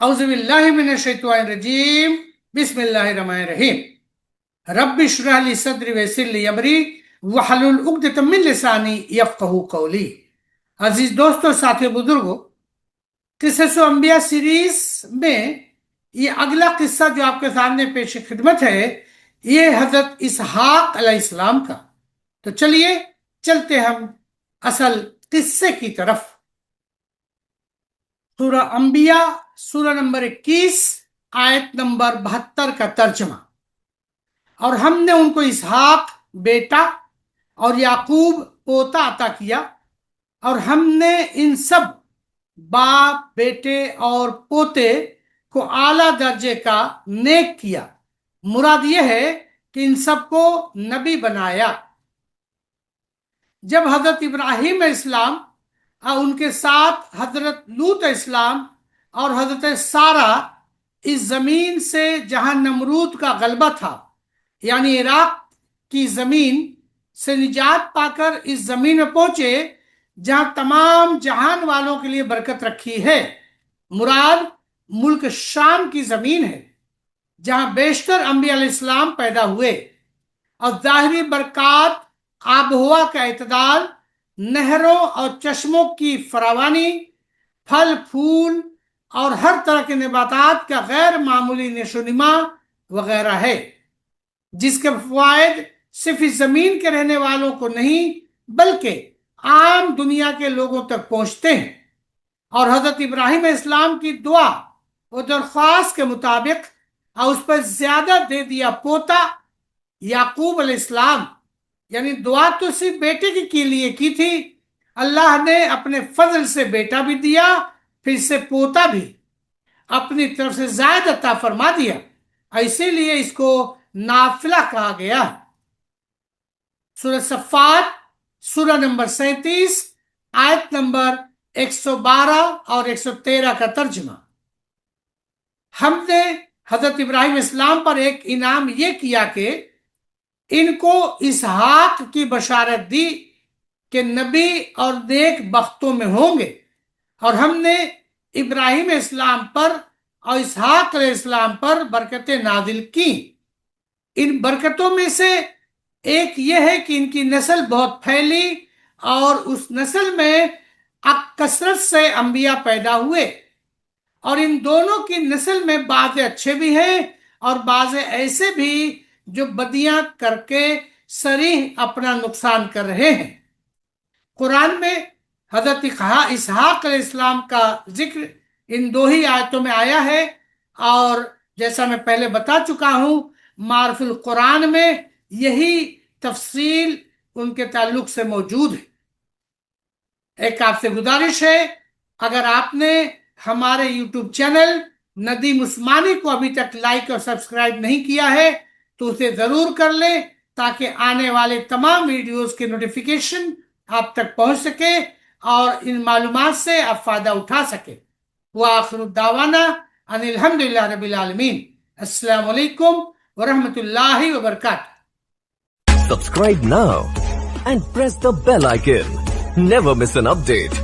اعوذ باللہ من الشیطان الرجیم بسم اللہ الرحمن الرحیم رب اشرح لی صدری ویسر لی امری واحلل عقدۃ من لسانی یفقہوا قولی۔ عزیز دوستو، ساتھی بزرگوں، قصص انبیاء سیریز میں یہ اگلا قصہ جو آپ کے سامنے پیش خدمت ہے، یہ حضرت اسحاق علیہ السلام کا۔ تو چلیے چلتے ہم اصل قصے کی طرف۔ سورہ انبیاء سورہ نمبر 21 آیت نمبر 72 کا ترجمہ۔ اور ہم نے ان کو اسحاق بیٹا اور یعقوب پوتا عطا کیا، اور ہم نے ان سب باپ، بیٹے اور پوتے کو اعلیٰ درجے کا نیک کیا۔ مراد یہ ہے کہ ان سب کو نبی بنایا۔ جب حضرت ابراہیم علیہ السلام اور ان کے ساتھ حضرت لوط علیہ السلام اور حضرت سارہ اس زمین سے جہاں نمرود کا غلبہ تھا، یعنی عراق کی زمین سے نجات پا کر اس زمین میں پہنچے جہاں تمام جہان والوں کے لیے برکت رکھی ہے، مراد ملک شام کی زمین ہے، جہاں بیشتر انبیاء علیہ السلام پیدا ہوئے، اور ظاہری برکات، آب و ہوا کا اعتدال، نہروں اور چشموں کی فراوانی، پھل پھول اور ہر طرح کے نباتات کا غیر معمولی نشو و نما وغیرہ ہے، جس کے فوائد صرف اس زمین کے رہنے والوں کو نہیں بلکہ عام دنیا کے لوگوں تک پہنچتے ہیں۔ اور حضرت ابراہیم علیہ السلام کی دعا و درخواست کے مطابق اور اس پر زیادہ دے دیا پوتا یعقوب علیہ السلام، یعنی دعا تو صرف بیٹے کے لیے کی تھی، اللہ نے اپنے فضل سے بیٹا بھی دیا، پھر سے پوتا بھی اپنی طرف سے زائد عطا فرما دیا، اسی لیے اس کو نافلہ کہا گیا۔ سورہ صفات سورہ نمبر 37 آیت نمبر 112 اور 113 کا ترجمہ۔ ہم نے حضرت ابراہیم اسلام پر ایک انعام یہ کیا کہ ان کو اسحاق کی بشارت دی کہ نبی اور نیک بختوں میں ہوں گے، اور ہم نے ابراہیم اسلام پر اور اسحاق علیہ السلام پر برکتیں نازل کی۔ ان برکتوں میں سے ایک یہ ہے کہ ان کی نسل بہت پھیلی، اور اس نسل میں کثرت سے انبیاء پیدا ہوئے، اور ان دونوں کی نسل میں بعض اچھے بھی ہیں اور بعض ایسے بھی جو بدیاں کر کے صریح اپنا نقصان کر رہے ہیں۔ قرآن میں حضرت اسحاق علیہ السلام کا ذکر ان دو ہی آیتوں میں آیا ہے، اور جیسا میں پہلے بتا چکا ہوں، معارف القرآن میں یہی تفصیل ان کے تعلق سے موجود ہے۔ ایک آپ سے گزارش ہے، اگر آپ نے ہمارے یوٹیوب چینل ندیم عثمانی کو ابھی تک لائک اور سبسکرائب نہیں کیا ہے تو اسے ضرور کر لیں، تاکہ آنے والے تمام ویڈیوز کے نوٹیفیکیشن آپ تک پہنچ سکے اور ان معلومات سے آپ فائدہ اٹھا سکیں۔ وآخر الدعوانا ان الحمدللہ رب العالمین۔ السلام علیکم ورحمۃ اللہ وبرکاتہ۔ Subscribe now and press the bell icon. Never miss an update.